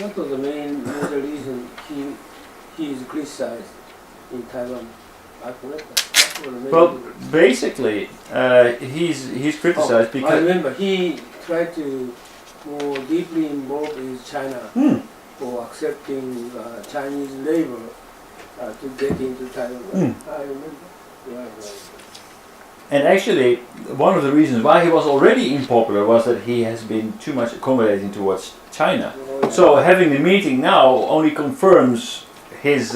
What was the major reason he is criticized in Taiwan? I forgot that. What was the main Well, reason? basically, he's criticized I because remember he tried to more deeply involve with China for accepting Chinese labor to get into Taiwan. I remember. Right. and actually one of the reasons why he was already unpopular was that he has been too much accommodating towards China. Oh, yeah. So having the meeting now only confirms his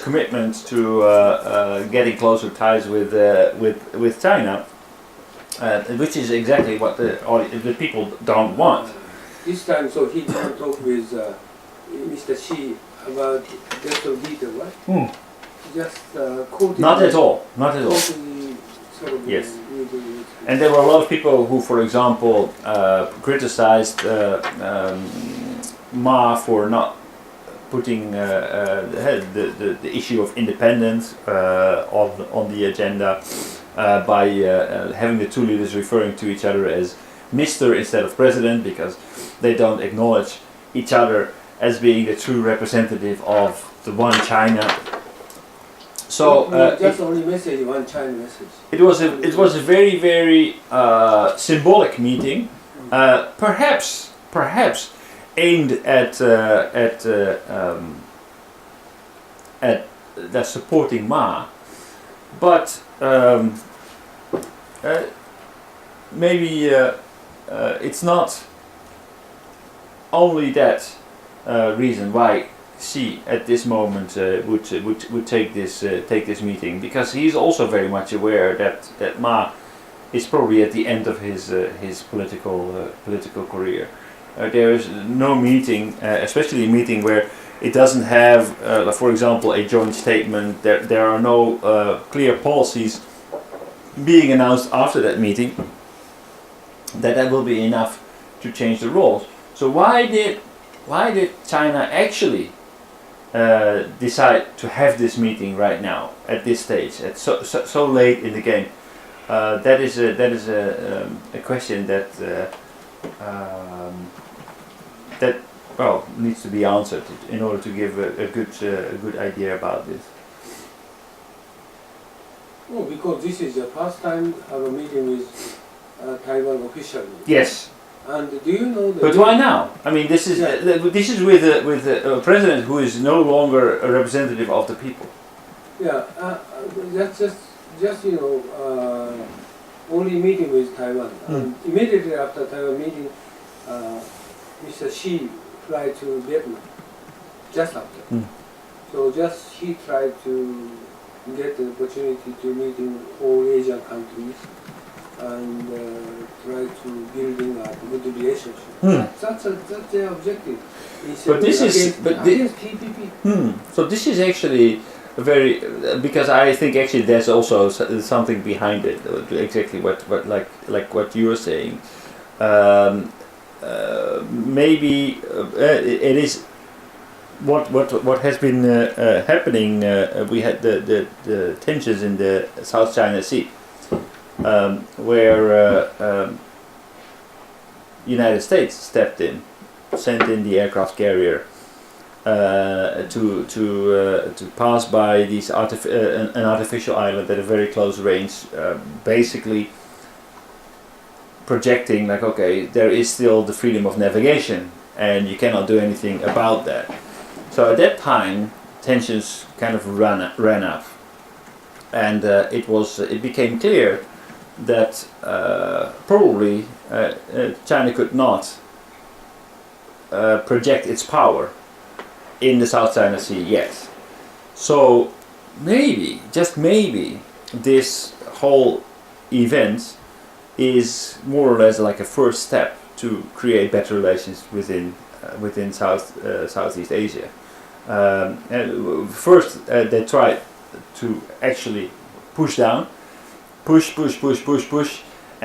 commitment to getting closer ties with China, which is exactly what the people don't want. This time, so he didn't talk with Mr. Xi about that detail, right? Just quoted. Not at all. Not at all. Quoted sort of Yes. with And there were a lot of people who, for example, criticized Ma for not putting the issue of independence on the agenda by having the two leaders referring to each other as Mr. instead of President, because they don't acknowledge each other as being the true representative of the one China. So just only message, one China message. it was a very, very symbolic meeting, perhaps aimed at supporting Ma, but maybe it's not only that reason why Xi at this moment would take this meeting, because he's also very much aware that Ma is probably at the end of his political career. There is no meeting, especially a meeting where it doesn't have, for example, a joint statement. There are no clear policies being announced after that meeting. That will be enough to change the rules. So why did China actually decide to have this meeting right now at this stage, at so late in the game? That is a question that needs to be answered in order to give a good idea about this. Oh, because this is the first time I have a meeting with Taiwan officially. Yes. And do you know that? But why now? I mean, this is with a president who is no longer a representative of the people. Yeah, that's just only meeting with Taiwan. And immediately after Taiwan meeting, Mr. Xi fly to Vietnam. Just after. So just he tried to get the opportunity to meet in all Asian countries and try to building a good relationship. That's their objective. But this is against TPP. So this is actually a very because I think actually there's also something behind it. Exactly what like what you were saying. Maybe it is what has been happening. We had the tensions in the South China Sea, where United States stepped in, sent in the aircraft carrier to pass by these an artificial island at a very close range, basically projecting like, okay, there is still the freedom of navigation and you cannot do anything about that. So at that time tensions kind of ran up, and it became clear that probably China could not project its power in the South China Sea yet. So maybe, just maybe, this whole event is more or less like a first step to create better relations within Southeast Asia. First, they tried to actually push, and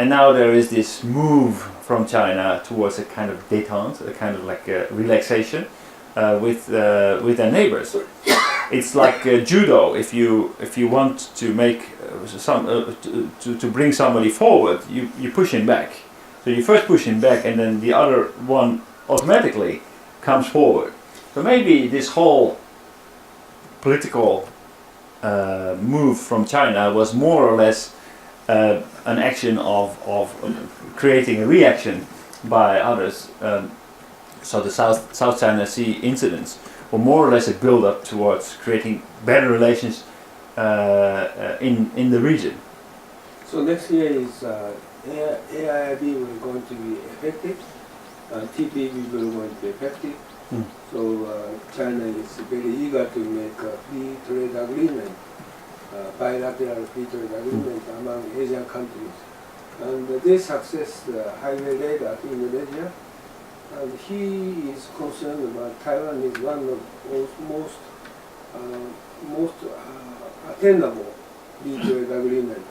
now there is this move from China towards a kind of détente, a kind of like a relaxation with their neighbors. It's like judo. If you want to make to bring somebody forward, you push him back. So you first push him back, and then the other one automatically comes forward. So maybe this whole political move from China was more or less an action of creating a reaction by others. So the South China Sea incidents were more or less a build-up towards creating better relations in the region. So next year is AIIB will going to be effective, TPP will going to be effective. So China is very eager to make a free trade agreement, bilateral free trade agreement among Asian countries. And this success highway led at Indonesia. And he is concerned about Taiwan is one of the most attainable free trade agreement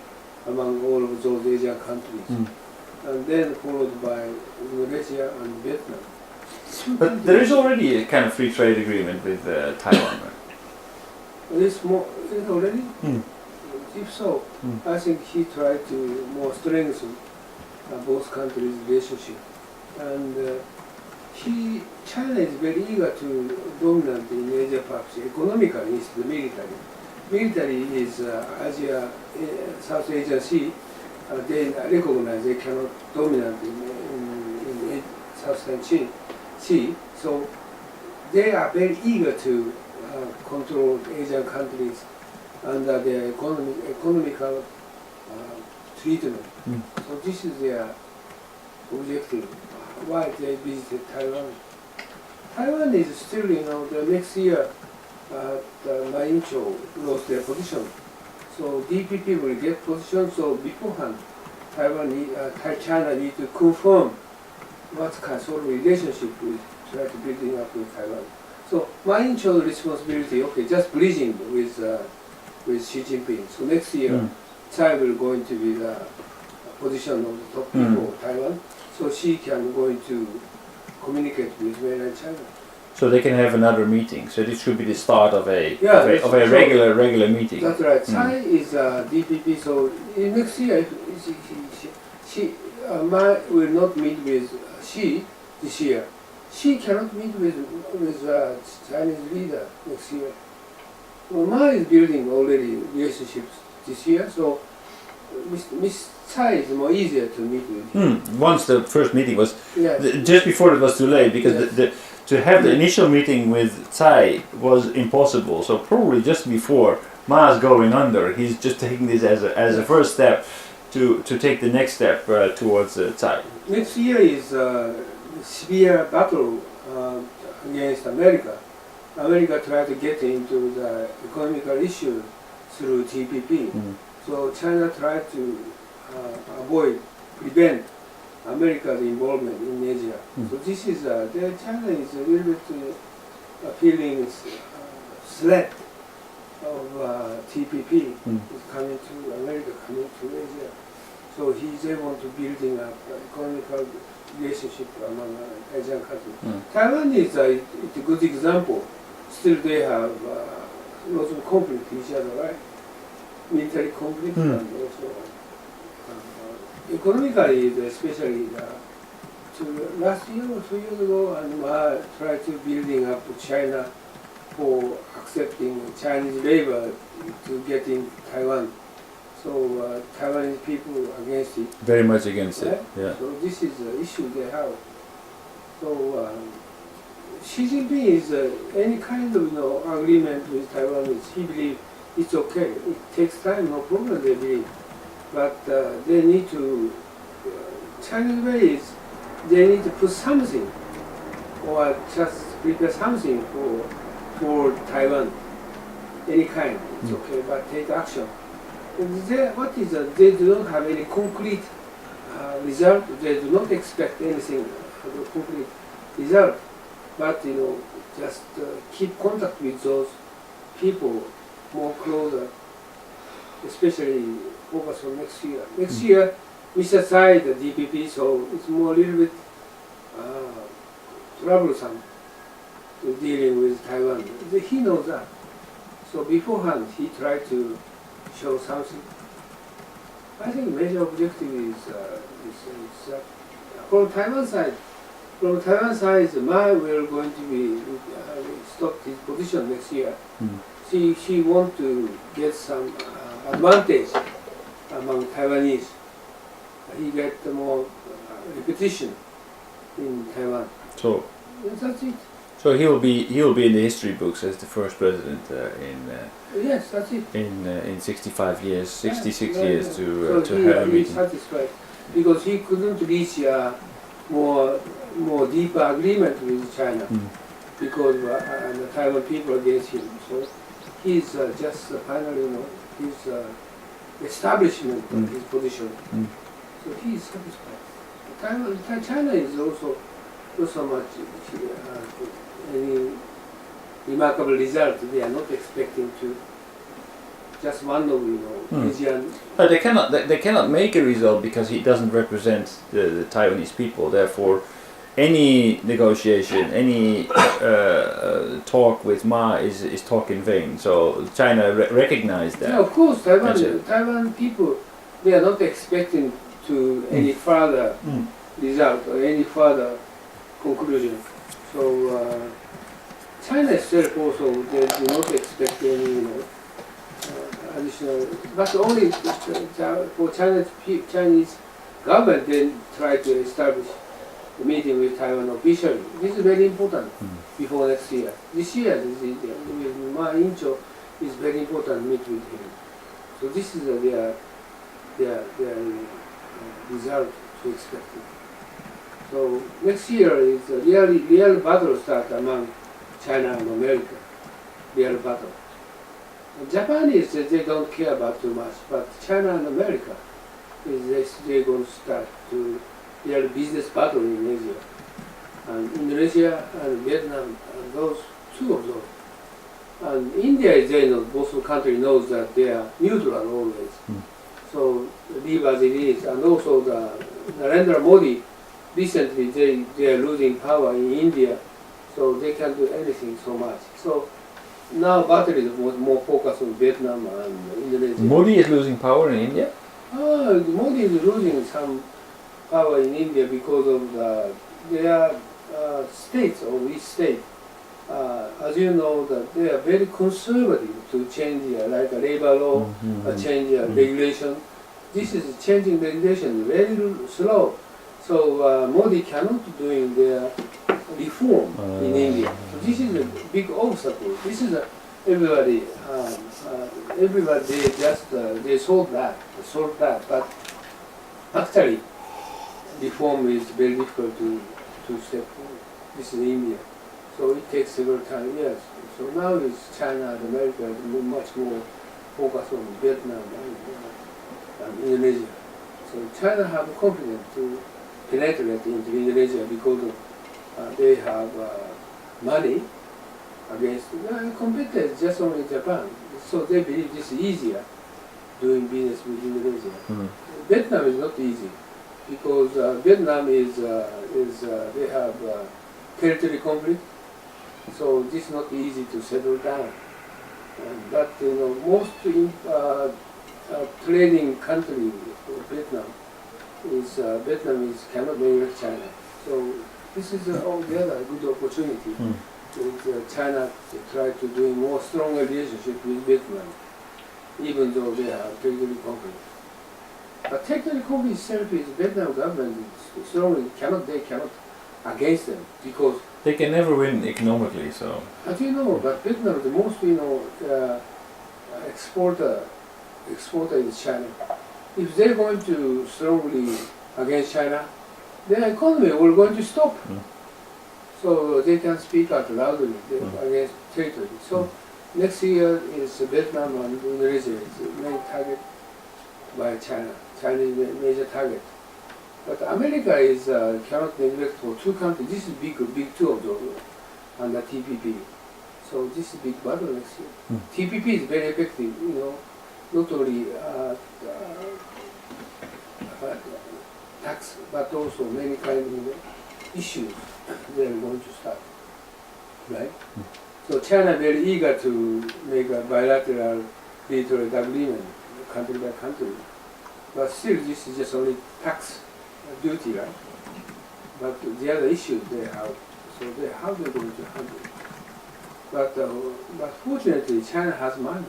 among all of those Asian countries. And then followed by Indonesia and Vietnam. But there is already a kind of free trade agreement with Taiwan, right? Is it already? If so, I think he tried to more strengthen both countries' relationship. And China is very eager to dominate in Asia Pacific economically instead of military. Military is Asia, South Asian Sea. They recognize they cannot dominate in South Asian Sea. So they are very eager to control Asian countries under their economical treatment. So this is their objective. Why they visited Taiwan? Taiwan is still, the next year, Ma Ying-jeou lost their position. So DPP will get position. So beforehand, China need to confirm what kind of relationship we try to building up with Taiwan. So Ma Ying-jeu's responsibility, okay, just bridging with Xi Jinping. So next year, Tsai will going to be the position of the top people of Taiwan. So she can going to communicate with mainland China. So they can have another meeting. So this should be the start of a regular meeting. That's right. Tsai is DPP. So next year, Ma will not meet with Xi this year. She cannot meet with Chinese leader next year. Well, Ma is building already relationships this year. So Miss Tsai is more easier to meet with. Once the first meeting was, just before it was too late, because to have the initial meeting with Tsai was impossible. So probably just before Ma's going under, he's just taking this as a first step to take the next step towards Tsai. Next year is severe battle against America. America tried to get into the economical issue through TPP. So China tried to prevent America's involvement in Asia. So this is China is a little bit feeling threat of TPP is coming to America, coming to Asia. So he's able to building up economical relationship among Asian countries. Taiwan is a good example. Still they have lots of conflict with each other, right? Military conflict and also economically, especially last year or 2 years ago, and tried to building up China for accepting Chinese labor to get in Taiwan. So Taiwanese people against it. Very much against it. Yeah. So this is the issue they have. So Xi Jinping is any kind of agreement with Taiwan. He believes it's okay. It takes time, no problem. They believe, but they need to. Chinese way is they need to put something, or just prepare something for Taiwan. Any kind, it's okay, but take action. What is that? They do not have any concrete result. They do not expect anything concrete result. But just keep contact with those people more closer, especially focus on next year. Next year, Mr. Tsai, the DPP, so it's more a little bit troublesome to dealing with Taiwan. He knows that. So beforehand, he tried to show something. I think major objective is from Taiwan side, From Taiwan side, Ma will going to be stop his position next year. She want to get some advantage among Taiwanese. He get more repetition in Taiwan. So That's it. so he will be in the history books as the first president Yes, that's it. in 65 years, 66 Yeah, years yeah. to have a He's meeting. satisfied because he couldn't reach a more deeper agreement with China because the Taiwan people against him. So he's just finally, his establishment of his position. So he is satisfied. China is also not so much any remarkable result. They are not expecting to just one of Asian. But they cannot make a result because he doesn't represent the Taiwanese people. Therefore, any negotiation, any talk with Ma is talk in vain. So China recognized that. Yeah, of course, That's it. Taiwan people, they are not expecting to any further result or any further conclusion. So China itself also, they do not expect any additional, but only for Chinese government then try to establish a meeting with Taiwan officially. This is very important before next year. This year, with Ma Incho, is very important meet with him. So this is their result to expect. So next year is a real battle start among China and America. Real battle. Japanese, they don't care about too much, but China and America they're going to start to real business battle in Asia. And Indonesia and Vietnam, and those two of those. And India, they know, both countries knows that they are neutral always. So leave as it is. And also the Narendra Modi, recently they are losing power in India, so they can't do anything so much. So now battle is more focused on Vietnam and Indonesia. Modi is losing power in India? Modi is losing some power in India because of their states of each state. As you know, that they are very conservative to change like a labor law, change regulation. This is changing regulation very slow. So Modi cannot doing their reform in India. So this is a big obstacle. This is everybody they solve that, but actually reform is very difficult to step forward. This is India. So it takes several years. So now it's China and America is much more focused on Vietnam and Indonesia. So China have confidence to penetrate into Indonesia because they have money against competitors just only Japan. So they believe this is easier doing business with Indonesia. Vietnam is not easy because Vietnam is they have territory conflict. So this is not easy to settle down. But most trading country Vietnam is cannot manage China. So this is altogether a good opportunity with China to try to do more stronger relationship with Vietnam, even though they have territory conflict. But territory conflict itself is Vietnam government is strongly cannot against them because they can never win economically. So as you know, but Vietnam is the most exporter is China. If they're going to strongly against China, their economy will going to stop. So they can speak out loudly against territory. So next year is Vietnam and Indonesia is the main target by China. China is the major target. But America is cannot neglect for two countries. This is big two of those under TPP. So this is big battle next year. TPP is very effective. Not only tax, but also many kind of issues they are going to start, right? So China very eager to make a bilateral free trade agreement, country by country. But still, this is just only tax duty, right? but the other issues they have, so how they're going to handle it. But fortunately, China has money.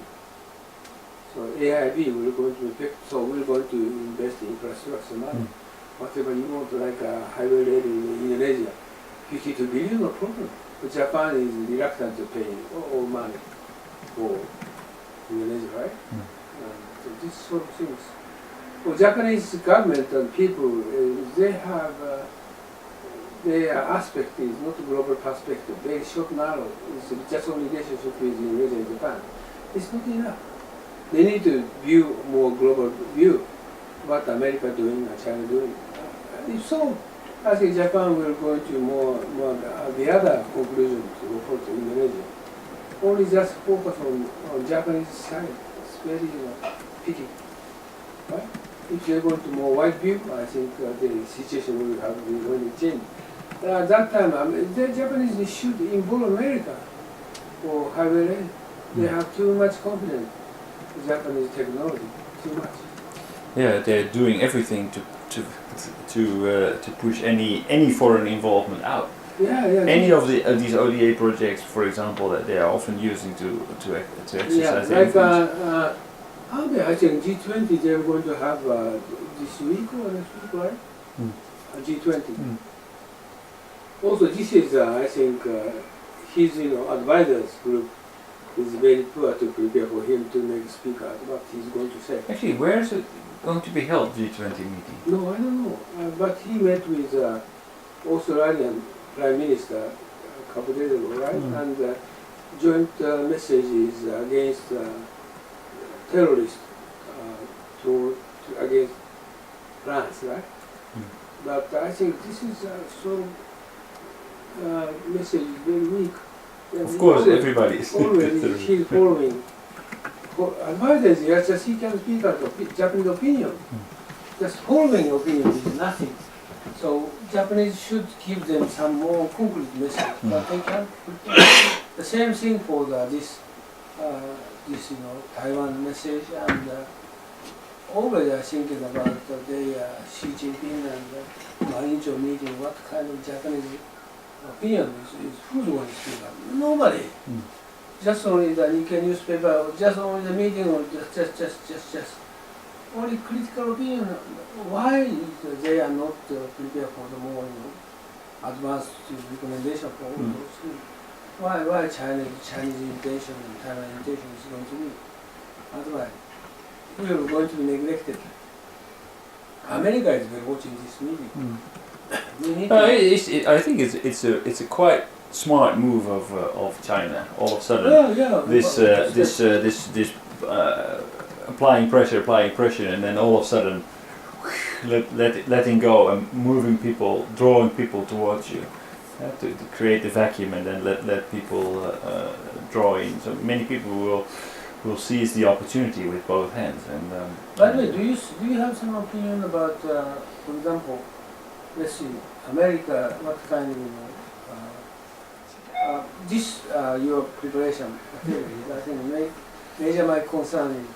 So AIB will going to affect, so we're going to invest in infrastructure money. Whatever you want, like a highway rail in Indonesia, 52 billion, no problem. But Japan is reluctant to pay all money for Indonesia, right? So this sort of things. Well, Japanese government and people, they have their aspect is not a global perspective, very short, narrow. It's just a relationship with Indonesia and Japan. It's not enough. They need to view more global view, what America doing and China doing. If so, I think Japan will go into more the other conclusions for Indonesia. Only just focus on Japanese side. It's very pity, right? If they go to more wide view, I think the situation will have really changed. At that time, the Japanese should involve America for highway rail. They have too much confidence in Japanese technology, too much. Yeah, they're doing everything to push any foreign involvement out. Any of these ODA projects, for example, that they are often using to exercise their influence. I think G20 they're going to have this week or next week, right? G20. Also, this is I think his advisors group is very poor to prepare for him to make speaker what he's going to say. Actually, where is it going to be held, G20 meeting? No, I don't know. But he met with Australian Prime Minister a couple of days ago, right? And joint message is against terrorists against France, right? But I think this is message very weak. Of course, everybody is. Always he's following. Advisors, just he can speak out of Japanese opinion. Just following opinion is nothing. So Japanese should give them some more concrete message, but they can't. The same thing for this Taiwan message, and always are thinking about Xi Jinping and Ma Ying-jeou meeting. What kind of Japanese opinion is who's going to speak up? Nobody. Just only the Nikkei newspaper, just only the meeting, or just only critical opinion. Why they are not prepared for the more advanced recommendation for all those things? Why Chinese intention and Taiwan intention is going to be? Otherwise, we are going to be neglected. America is watching this meeting. I think it's a quite smart move of China. All of a sudden, this applying pressure, and then all of a sudden, letting go and moving people, drawing people towards you, to create the vacuum, and then let people draw in. So many people will seize the opportunity with both hands. And by the way, do you have some opinion about, for example, let's see, America, what kind of your preparation? I think major my concern is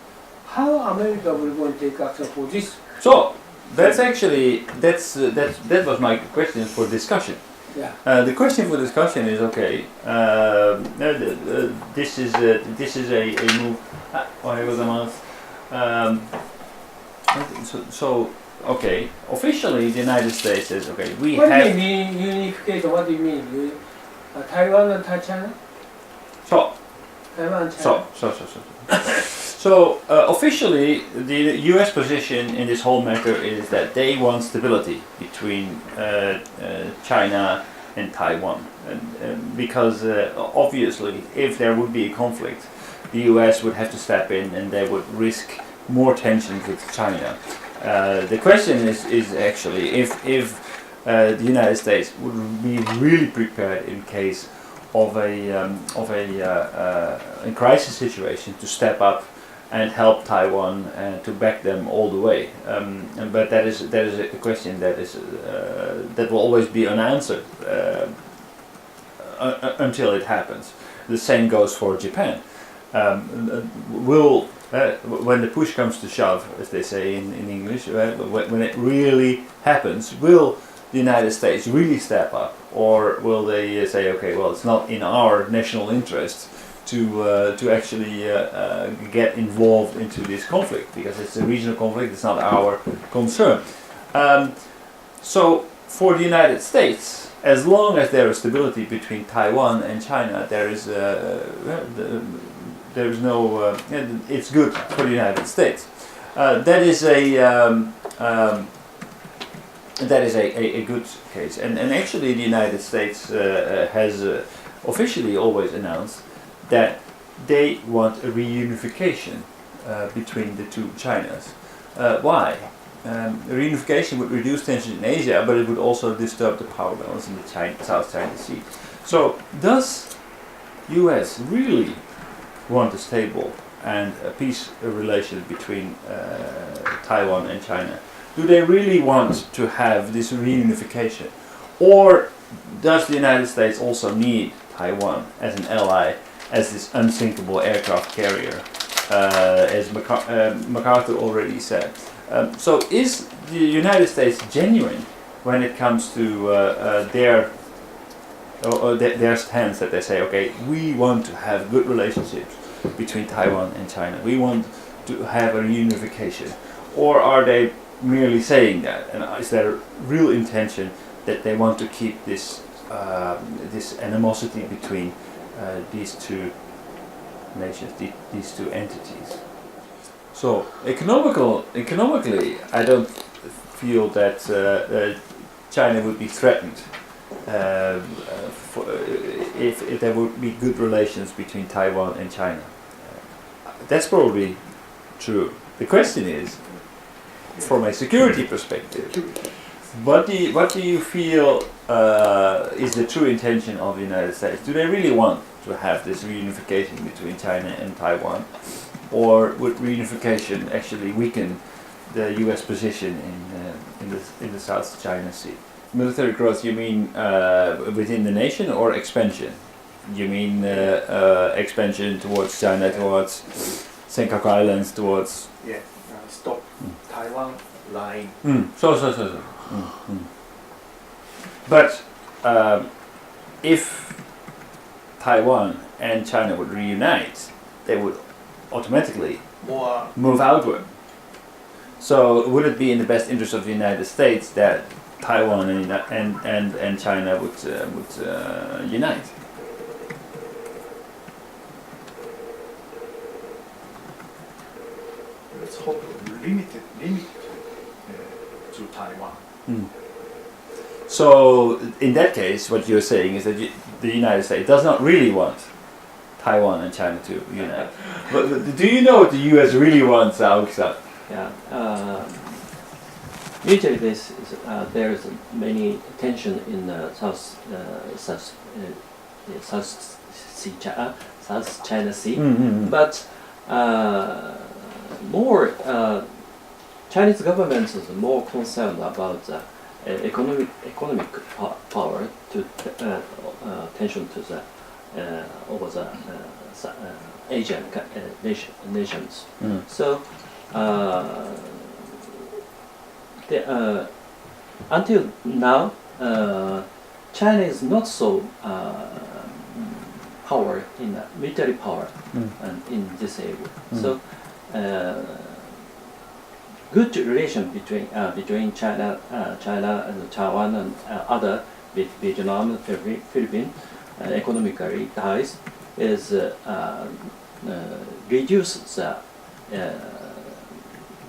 how America will go and take action for this. So that's actually that was my question for discussion. Yeah. The question for discussion is okay. This is a move. So okay. Officially, the United States says okay. What do you mean unification? What do you mean? Taiwan and China? Taiwan and China. So officially, the U.S. position in this whole matter is that they want stability between China and Taiwan, and because obviously, if there would be a conflict, the U.S. would have to step in, and they would risk more tension with China. The question is actually if the United States would be really prepared in case of a crisis situation to step up and help Taiwan and to back them all the way. But that is a question that will always be unanswered until it happens. The same goes for Japan. When the push comes to shove, as they say in English, when it really happens, will the United States really step up, or will they say, okay, well, it's not in our national interest to actually get involved into this conflict because it's a regional conflict, it's not our concern. So for the United States, as long as there is stability between Taiwan and China, there is no. It's good for the United States. That is a good case, and actually the United States has officially always announced that they want a reunification between the two Chinas. Why? Reunification would reduce tension in Asia, but it would also disturb the power balance in the South China Sea. So, does US really want a stable and a peace relation between Taiwan and China? Do they really want to have this reunification? Or does the United States also need Taiwan as an ally, as this unsinkable aircraft carrier, as MacArthur already said? So is the United States genuine when it comes to their stance that they say, okay, we want to have good relationships between Taiwan and China, we want to have a reunification? Or are they merely saying that, and is there a real intention that they want to keep this this animosity between these two nations, these two entities? So economically, I don't feel that China would be threatened if there would be good relations between Taiwan and China. That's probably true. The question is, from a security perspective, what do you feel is the true intention of the United States? Do they really want to have this reunification between China and Taiwan, or would reunification actually weaken the U.S. position in the South China Sea? Military growth, you mean within the nation, or expansion? You mean expansion towards China, towards Senkaku Islands, towards... Yeah, stop Taiwan line. So. But if Taiwan and China would reunite, they would automatically More move outward. So would it be in the best interest of the United States that Taiwan and China would unite? let's hope limited to Taiwan. So in that case, what you're saying is that the United States does not really want Taiwan and China to unite. But do you know what the U.S. really wants, Aoki-san? Yeah. Usually there is many tension in the South China Sea, but more Chinese government is more concerned about economic power to tension to the over the Asian nations. So until now, China is not so power in military power in this area. So good relation between China and Taiwan and other Vietnam, Philippines, economically ties is reduce the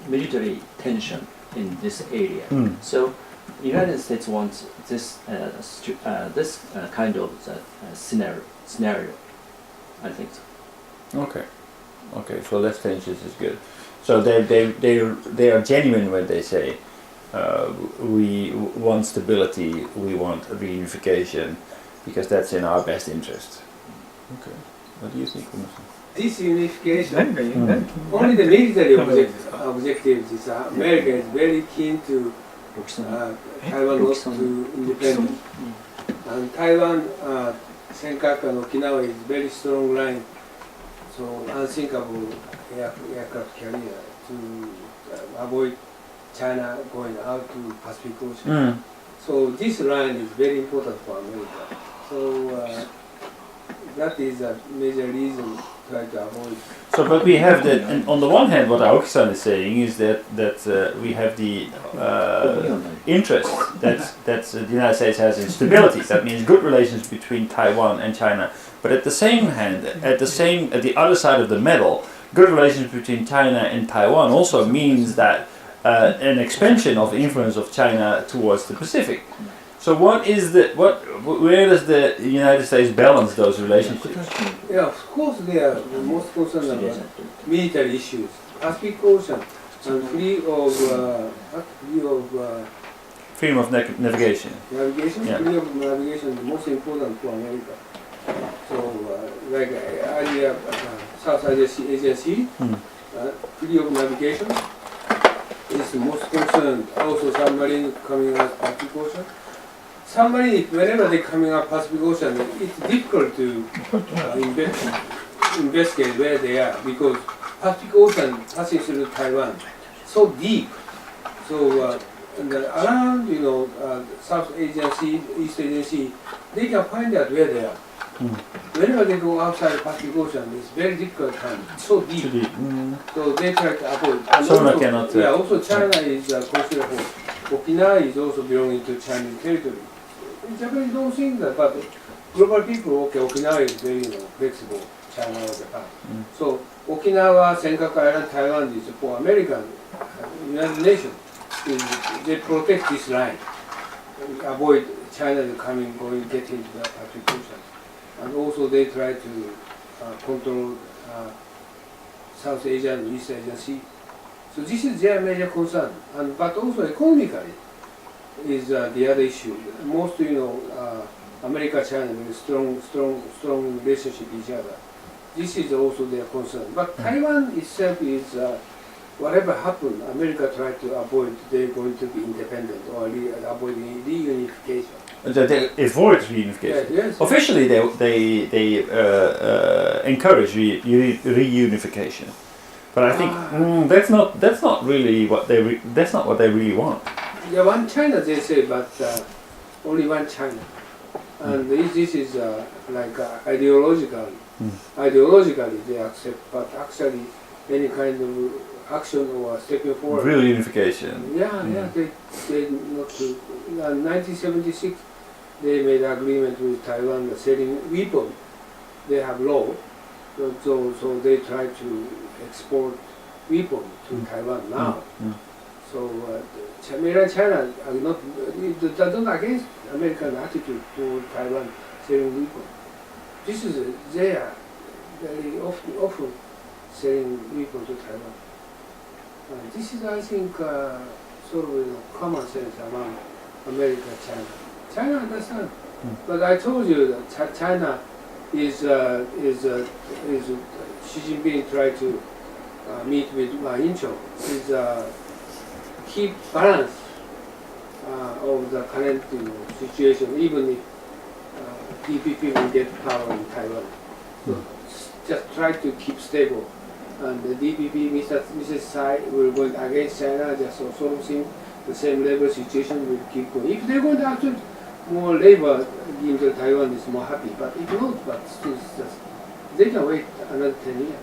military tension in this area. So United States wants this this kind of scenario. I think so. Okay. So less tensions is good. So they are genuine when they say we want stability, we want reunification, because that's in our best interest. Okay. What do you think, Unnno-san? This unification, only the military objectives is America is very keen to Taiwan not to independent. And Taiwan, Senkaku and Okinawa is very strong line, so unsinkable aircraft carrier to avoid China going out to Pacific Ocean. So this line is very important for America. So that is a major reason to try to avoid. So, but we have that, and on the one hand, what Aoki-san is saying is that we have the interest that the United States has in stability. That means good relations between Taiwan and China. But at the same hand, at the other side of the medal, good relations between China and Taiwan also means that an expansion of influence of China towards the Pacific. So where does the United States balance those relationships? Yeah, of course they are most concerned about military issues. Pacific Ocean and Freedom of navigation. Navigation, Yeah. freedom of navigation is most important for America. So like Asia, South Asia Sea, freedom of navigation is the most concerned. Also submarine coming out Pacific Ocean. Submarine, whenever they coming out Pacific Ocean, it's difficult to investigate where they are because Pacific Ocean passing through Taiwan, so deep. So around South Asian Sea, East Asian Sea, they can find out where they are. Whenever they go outside Pacific Ocean, it's very difficult time. So deep. So they try to avoid. And Sona cannot. Also China is considered for Okinawa is also belonging to Chinese territory. Japanese don't think that, but global people, okay, Okinawa is very flexible, China or Japan. So Okinawa, Senkaku Island, Taiwan is for American, United Nations, they protect this line, avoid China going, get into the Pacific Ocean. And also they try to control South Asia and East Asian Sea. So this is their major concern, but also economically is the other issue. Most America, China, strong relationship with each other. This is also their concern. But Taiwan itself is whatever happened, America tried to avoid they're going to be independent or avoid reunification. They avoid reunification. Yes. Officially, they encourage reunification. But I think that's not really what they really want. Yeah, one China they say, but only one China, and this is like ideologically they accept, but actually any kind of action or stepping forward. Real unification. Yeah, they not to. In 1976, they made agreement with Taiwan selling weapons. They have law, so they try to export weapons to Taiwan now. So China are not against American attitude toward Taiwan selling weapons. This is they are very often selling weapons to Taiwan. This is, I think, sort of common sense among America and China. China understands, but I told you that China is Xi Jinping tried to meet with Ma Ying-jeou is keep balance of the current situation, even if DPP will get power in Taiwan. So just try to keep stable. And the DPP, Mrs. Tsai, will go against China, just sort of thing, the same labor situation will keep going. If they're going to actually more labor into Taiwan, is more happy. But if not, but still, just, they can wait another 10 years.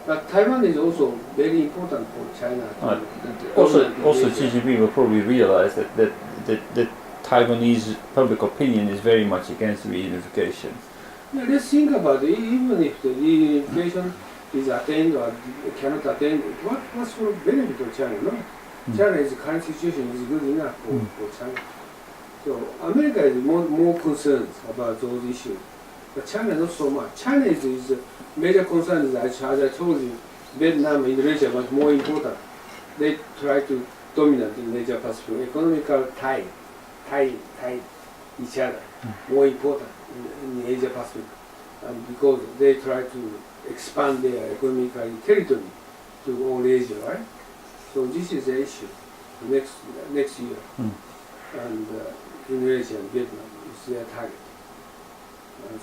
But Taiwan is also very important for China. Also, Xi Jinping will probably realize that Taiwanese public opinion is very much against reunification. Yeah, let's think about it. Even if the reunification is attained or cannot attain, what sort of benefit of China? No, China's current situation is good enough for China. So America is more concerned about those issues, but China not so much. China is major concern is, as I told you, Vietnam, Indonesia was more important. They try to dominate in Asia Pacific. Economical tie each other, more important in Asia Pacific, and because they try to expand their economical territory to all Asia, right? So this is the issue next year, and Indonesia and Vietnam is their target.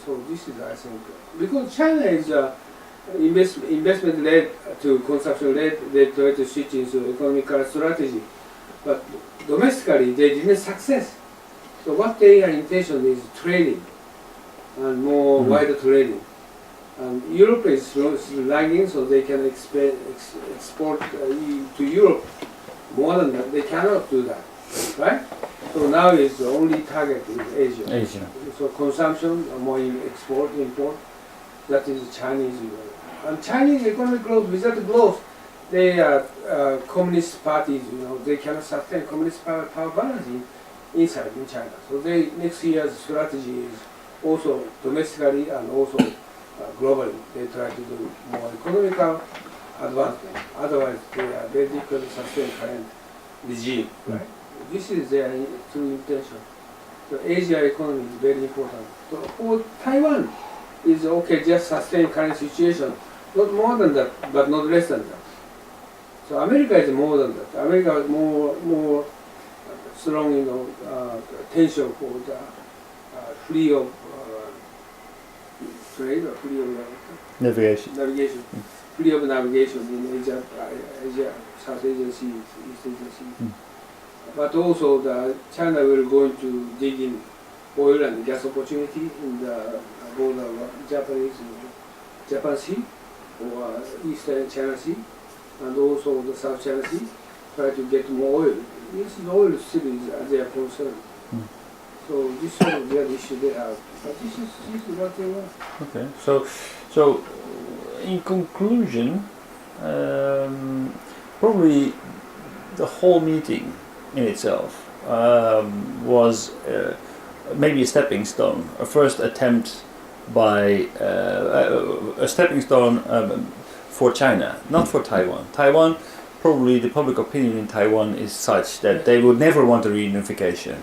So this is, I think, because China is investment led to consumption led, they try to switch into economical strategy. but domestically they didn't success. So what their intention is trading and more wider trading. And Europe is lagging, so they can export to Europe more than that. They cannot do that, right? So now is the only target is Asia. Asia. So consumption, more export, import, that is Chinese. And Chinese economic growth, without growth, they are communist parties, they cannot sustain communist power balance inside in China. So they next year's strategy is also domestically and also globally. They try to do more economical advancement. Otherwise, they are very difficult to sustain current regime. Right? This is their true intention. The Asia economy is very important. So for Taiwan, is okay, just sustain current situation, not more than that, but not less than that. So America is more than that. America is more strong, tension for the free of trade or free of Navigation. Free of navigation in Asia, South Asian Sea, East Asian Sea. But also China will going to dig in oil and gas opportunity in the border of Japan Sea or Eastern China Sea, and also the South China Sea, try to get more oil. This oil still is their concern. So this is the issue they have. But this is what they want. Okay, so in conclusion, probably the whole meeting in itself was maybe a stepping stone, a first attempt by a stepping stone for China, not for Taiwan. Taiwan, probably the public opinion in Taiwan is such that they would never want a reunification.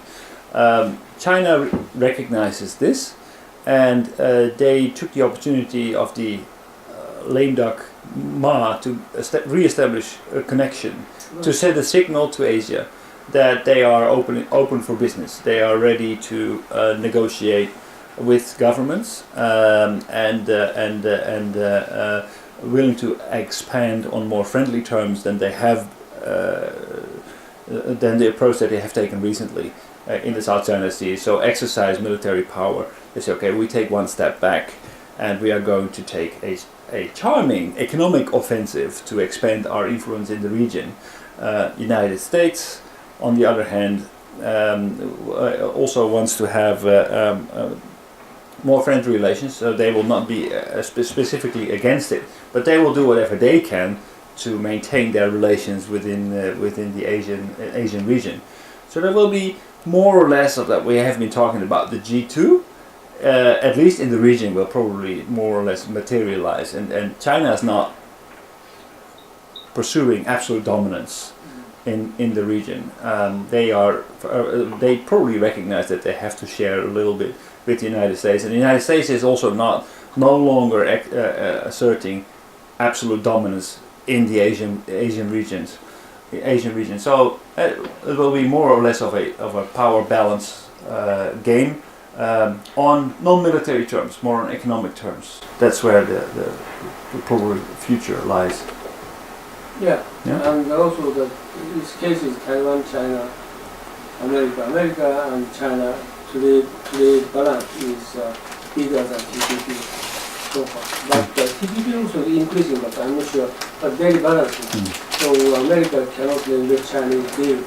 China recognizes this, and they took the opportunity of the lame duck Ma to re-establish a connection, to send a signal to Asia that they are open for business. They are ready to negotiate with governments and willing to expand on more friendly terms than they have than the approach that they have taken recently in the South China Sea. So exercise military power. They say, okay, we take one step back, and we are going to take a charming economic offensive to expand our influence in the region. United States, on the other hand, also wants to have more friendly relations, so they will not be specifically against it, but they will do whatever they can to maintain their relations within the Asian region. So there will be more or less of that. We have been talking about the G2, at least in the region, will probably more or less materialize, and China is not pursuing absolute dominance in the region. They probably recognize that they have to share a little bit with the United States, and the United States is also no longer asserting absolute dominance in the Asian region. So it will be more or less of a power balance game on non-military terms, more on economic terms. That's where the probable future lies. Yeah, and also this case is Taiwan, China, America and China. Today balance is bigger than TPP so far. But TPP also is increasing, but I'm not sure. But very balanced. So America cannot let Chinese deal.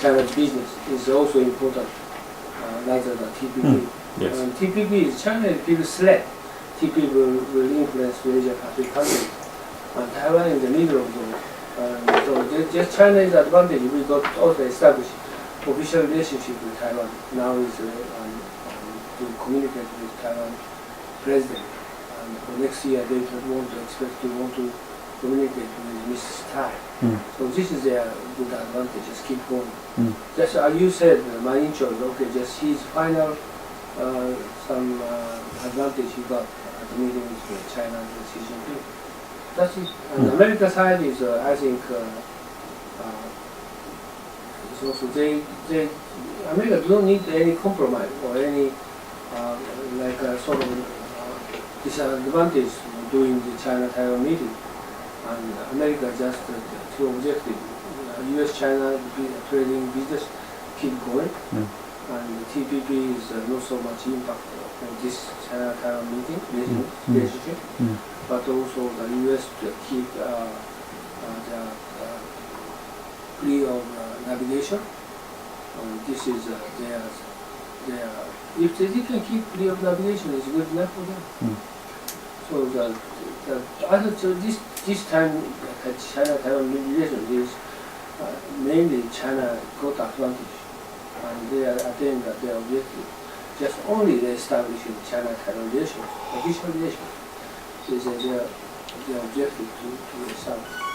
China's business is also important, rather than TPP. Yes. TPP is China is big threat. TPP will influence the Asia Pacific countries. And Taiwan in the middle of those. So just China's advantage, we got also established official relationship with Taiwan. Now is to communicate with Taiwan president. And for next year they want to communicate with Mrs. Tai. So this is their good advantage. Just keep going. Just as you said, my intro is okay. Just his final some advantage he got at the meeting with China and Xi Jinping. That's it. And America side is I think. Also, America don't need any compromise or any sort of disadvantage doing the China-Taiwan meeting, and America just two objectives: U.S.-China trading business keep going, Mm. and the TPP is not so much impact on this China-Taiwan meeting Mm. relationship, Mm. but also the U.S. to keep the free of navigation. This is their if they can keep free of navigation, it's good enough for them. Mm. So so this time China-Taiwan relation is mainly China got advantage, and they are attained their objective. Just only they establishing China-Taiwan relations, official relations, is their objective to establish.